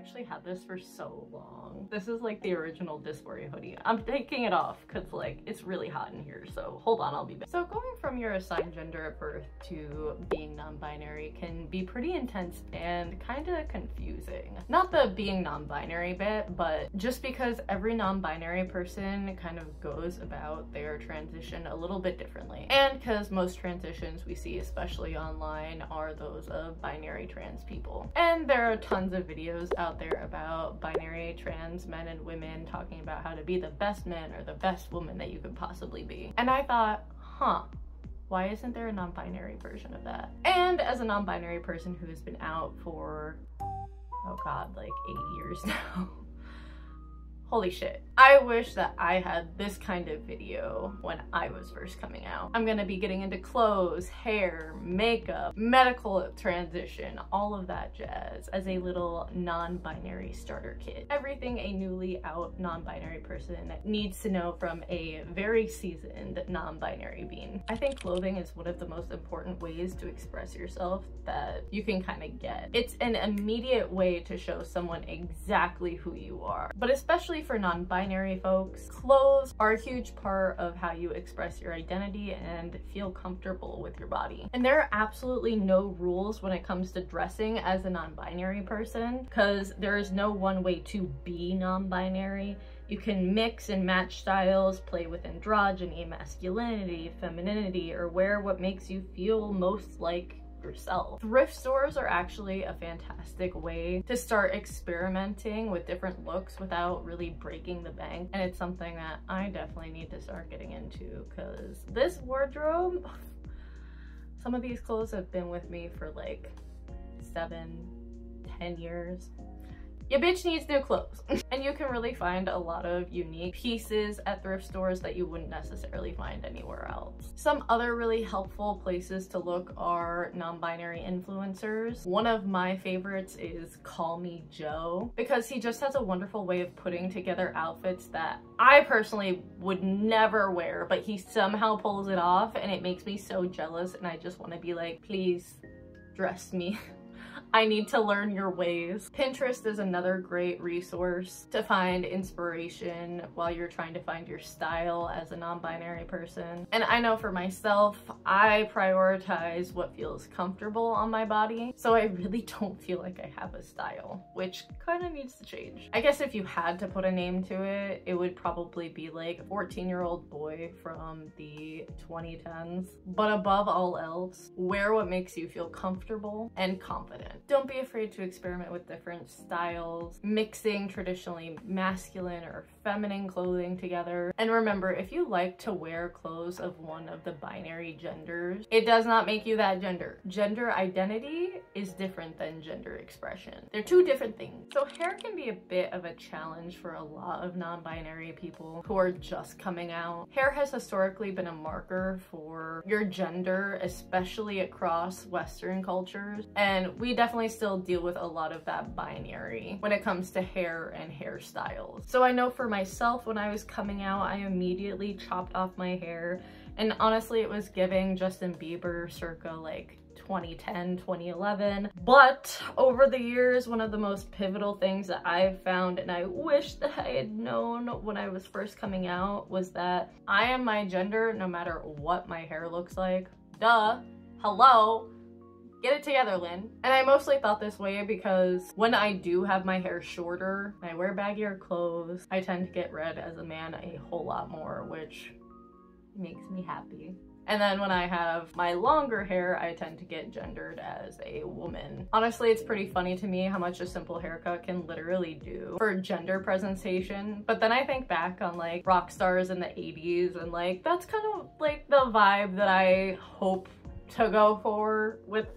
actually had this for so long. This is like the original Dysphoria hoodie. I'm taking it off because like it's really hot in here, so hold on, I'll be back. So going from your assigned gender at birth to being non-binary can be pretty intense and kind of confusing. Not the being non-binary bit, but just because every non-binary person kind of goes about their transition a little bit differently. And because most transitions we see, especially online, are those of binary trans people. And there are tons of videos out there about binary trans men and women talking about how to be the best man or the best woman that you could possibly be. And I thought, huh, why isn't there a non-binary version of that? And as a non-binary person who has been out for, oh god, like 8 years now, holy shit. I wish that I had this kind of video when I was first coming out. I'm gonna be getting into clothes, hair, makeup, medical transition, all of that jazz as a little non-binary starter kit. Everything a newly out non-binary person needs to know from a very seasoned non-binary being. I think clothing is one of the most important ways to express yourself that you can kind of get. It's an immediate way to show someone exactly who you are, but especially for non-binary folks, clothes are a huge part of how you express your identity and feel comfortable with your body. And there are absolutely no rules when it comes to dressing as a non-binary person, because there is no one way to be non-binary. You can mix and match styles, play with androgyny, masculinity, femininity, or wear what makes you feel most like yourself. Thrift stores are actually a fantastic way to start experimenting with different looks without really breaking the bank, and it's something that I definitely need to start getting into because this wardrobe, some of these clothes have been with me for like 7-10 years. Your bitch needs new clothes. And you can really find a lot of unique pieces at thrift stores that you wouldn't necessarily find anywhere else. Some other really helpful places to look are non-binary influencers. One of my favorites is Call Me Joe, because he just has a wonderful way of putting together outfits that I personally would never wear, but he somehow pulls it off and it makes me so jealous, and I just want to be like, please dress me. I need to learn your ways. Pinterest is another great resource to find inspiration while you're trying to find your style as a non-binary person. And I know for myself, I prioritize what feels comfortable on my body, so I really don't feel like I have a style, which kind of needs to change. I guess if you had to put a name to it, it would probably be like a 14-year-old boy from the 2010s. But above all else, wear what makes you feel comfortable and confident. Don't be afraid to experiment with different styles, mixing traditionally masculine or feminine clothing together. And remember, if you like to wear clothes of one of the binary genders, it does not make you that gender. Gender identity is different than gender expression. They're two different things. So hair can be a bit of a challenge for a lot of non-binary people who are just coming out. Hair has historically been a marker for your gender, especially across Western cultures, and we definitely still deal with a lot of that binary when it comes to hair and hairstyles. So I know for myself, when I was coming out, I immediately chopped off my hair, and honestly it was giving Justin Bieber circa like 2010, 2011. But over the years, one of the most pivotal things that I've found, and I wish that I had known when I was first coming out, was that I am my gender no matter what my hair looks like. Duh, hello. Get it together, Lynn. And I mostly thought this way because when I do have my hair shorter, I wear baggier clothes, I tend to get read as a man a whole lot more, which makes me happy. And then when I have my longer hair, I tend to get gendered as a woman. Honestly, it's pretty funny to me how much a simple haircut can literally do for gender presentation. But then I think back on like rock stars in the 80s, and like that's kind of like the vibe that I hope to go for with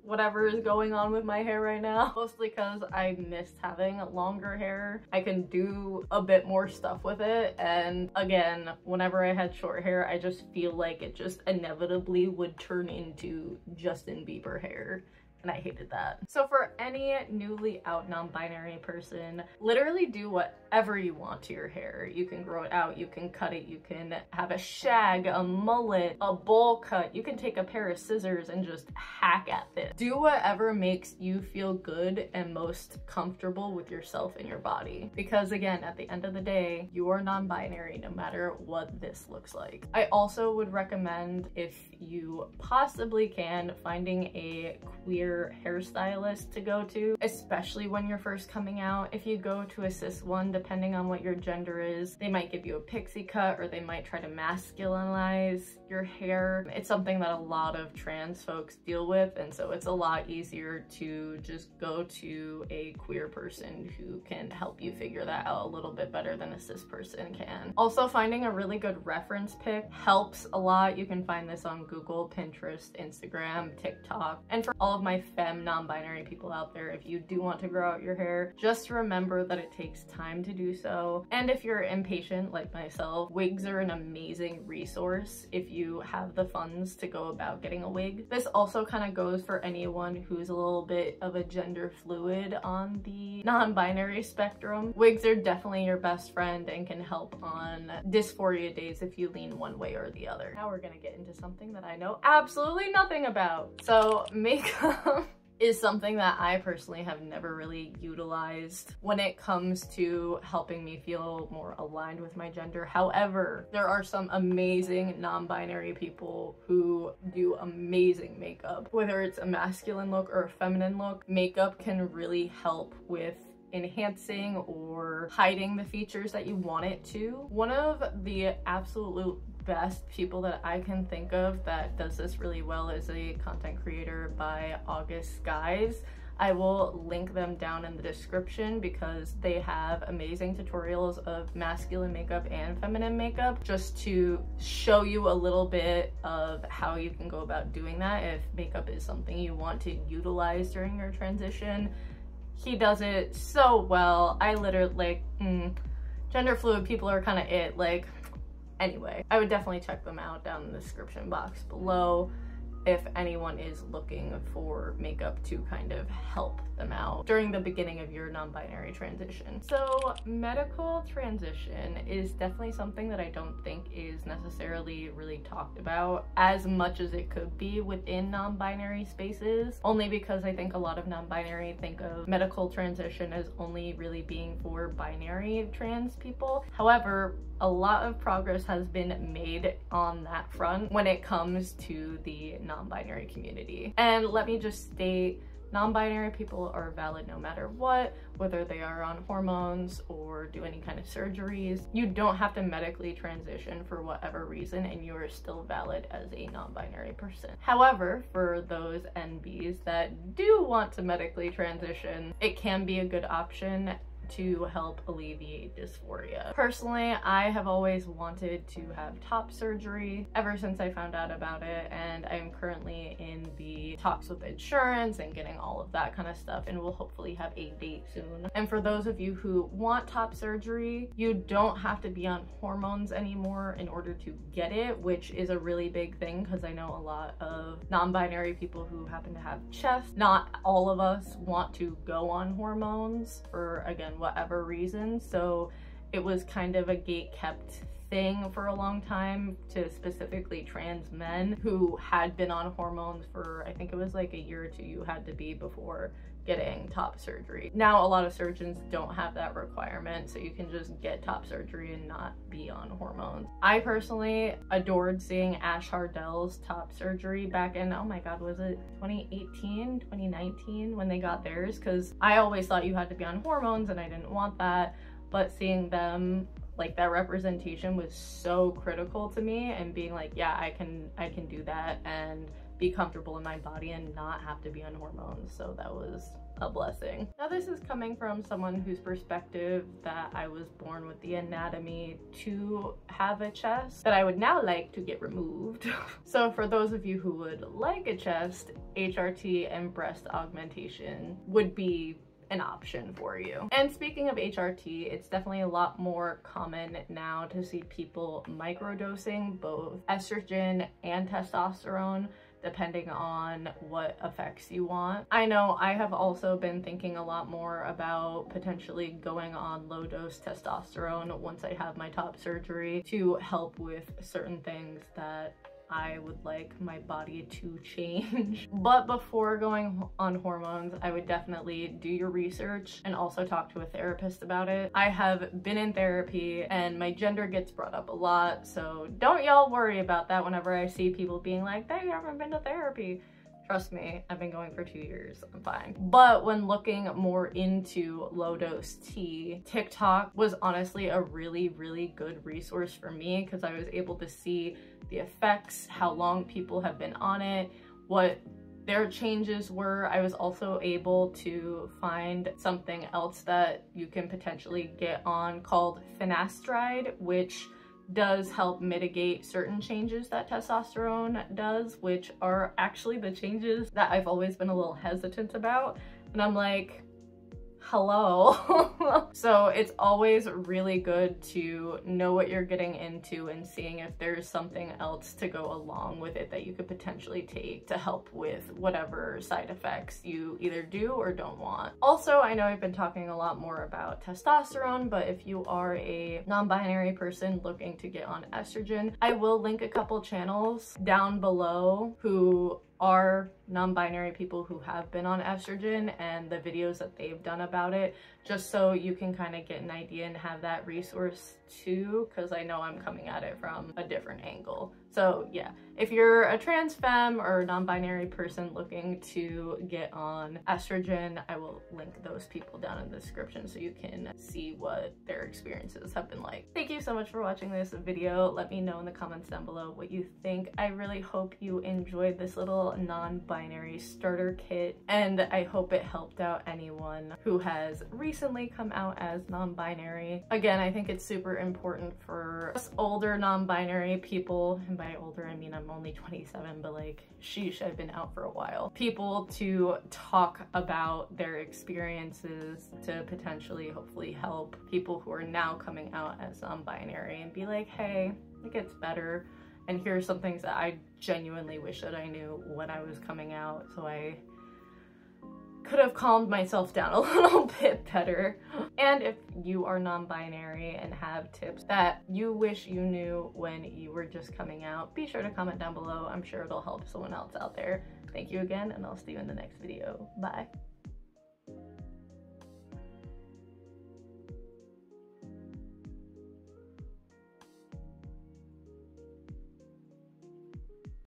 whatever is going on with my hair right now. Mostly because I missed having longer hair. I can do a bit more stuff with it, and again, whenever I had short hair, I just feel like it just inevitably would turn into Justin Bieber hair. and I hated that. So for any newly out non-binary person, literally do whatever you want to your hair. You can grow it out, you can cut it, you can have a shag, a mullet, a bowl cut, you can take a pair of scissors and just hack at this. Do whatever makes you feel good and most comfortable with yourself and your body. Because again, at the end of the day, you are non-binary no matter what this looks like. I also would recommend, if you possibly can, finding a queer hairstylist to go to, especially when you're first coming out. If you go to a cis one, depending on what your gender is, they might give you a pixie cut or they might try to masculinize your hair. It's something that a lot of trans folks deal with, and so it's a lot easier to just go to a queer person who can help you figure that out a little bit better than a cis person can. Also, finding a really good reference pic helps a lot. You can find this on Google, Pinterest, Instagram, TikTok. And for all of my femme non-binary people out there, if you do want to grow out your hair, just remember that it takes time to do so. And if you're impatient like myself, wigs are an amazing resource if you have the funds to go about getting a wig. This also kind of goes for anyone who's a little bit of a gender fluid on the non-binary spectrum. Wigs are definitely your best friend and can help on dysphoria days if you lean one way or the other. Now we're gonna get into something that I know absolutely nothing about. So makeup is something that I personally have never really utilized when it comes to helping me feel more aligned with my gender. However, there are some amazing non-binary people who do amazing makeup. Whether it's a masculine look or a feminine look, makeup can really help with enhancing or hiding the features that you want it to. One of the absolute best people that I can think of that does this really well is a content creator by August Skies. I will link them down in the description because they have amazing tutorials of masculine makeup and feminine makeup, just to show you a little bit of how you can go about doing that if makeup is something you want to utilize during your transition. He does it so well. I literally, gender fluid people are kind of it, like, anyway. I would definitely check them out down in the description box below if anyone is looking for makeup to kind of help them out during the beginning of your non-binary transition. So medical transition is definitely something that I don't think is necessarily really talked about as much as it could be within non-binary spaces, only because I think a lot of non-binary think of medical transition as only really being for binary trans people. However, a lot of progress has been made on that front when it comes to the non-binary community. And let me just state, non-binary people are valid no matter what, whether they are on hormones or do any kind of surgeries. You don't have to medically transition for whatever reason and you are still valid as a non-binary person. However, for those NBs that do want to medically transition, it can be a good option to help alleviate dysphoria. Personally, I have always wanted to have top surgery ever since I found out about it, and I am currently in the talks with insurance and getting all of that kind of stuff, and we'll hopefully have a date soon. And for those of you who want top surgery, you don't have to be on hormones anymore in order to get it, which is a really big thing because I know a lot of non-binary people who happen to have chest. Not all of us want to go on hormones for, again, whatever reason, so it was kind of a gate-kept thing for a long time to specifically trans men who had been on hormones for, I think it was like a year or two you had to be before getting top surgery. Now a lot of surgeons don't have that requirement, so you can just get top surgery and not be on hormones. I personally adored seeing Ash Hardell's top surgery back in, oh my god, was it 2018, 2019 when they got theirs? Because I always thought you had to be on hormones and I didn't want that, but seeing them, like, that representation was so critical to me, and being like, yeah, I can do that and be comfortable in my body and not have to be on hormones. So that was a blessing. Now this is coming from someone whose perspective that I was born with the anatomy to have a chest that I would now like to get removed. So for those of you who would like a chest, HRT and breast augmentation would be an option for you. And speaking of HRT, it's definitely a lot more common now to see people microdosing both estrogen and testosterone. depending on what effects you want. I know I have also been thinking a lot more about potentially going on low dose testosterone once I have my top surgery to help with certain things that I would like my body to change. But before going on hormones, I would definitely do your research and also talk to a therapist about it. I have been in therapy and my gender gets brought up a lot, so don't y'all worry about that whenever I see people being like, they haven't been to therapy. Trust me, I've been going for 2 years, I'm fine. But when looking more into low dose tea, TikTok was honestly a really, really good resource for me because I was able to see the effects, how long people have been on it, what their changes were. I was also able to find something else that you can potentially get on called finasteride, which does help mitigate certain changes that testosterone does, which are actually the changes that I've always been a little hesitant about. And I'm like, hello. So it's always really good to know what you're getting into and seeing if there's something else to go along with it that you could potentially take to help with whatever side effects you either do or don't want. Also, I know I've been talking a lot more about testosterone, but if you are a non-binary person looking to get on estrogen, I will link a couple channels down below who are non-binary people who have been on estrogen and the videos that they've done about it, just so you can kind of get an idea and have that resource too, because I know I'm coming at it from a different angle. So yeah, if you're a trans femme or non-binary person looking to get on estrogen, I will link those people down in the description so you can see what their experiences have been like. Thank you so much for watching this video. Let me know in the comments down below what you think. I really hope you enjoyed this little non-binary starter kit, and I hope it helped out anyone who has recently come out as non-binary. Again, I think it's super important for us older non-binary people, and by older I mean I'm only 27, but like, sheesh, I've been out for a while, people to talk about their experiences to potentially hopefully help people who are now coming out as non-binary and be like, hey, it gets better, and here's some things that I genuinely wish that I knew when I was coming out, so I could have calmed myself down a little bit better. And if you are non-binary and have tips that you wish you knew when you were just coming out, be sure to comment down below. I'm sure it'll help someone else out there. Thank you again, and I'll see you in the next video. Bye.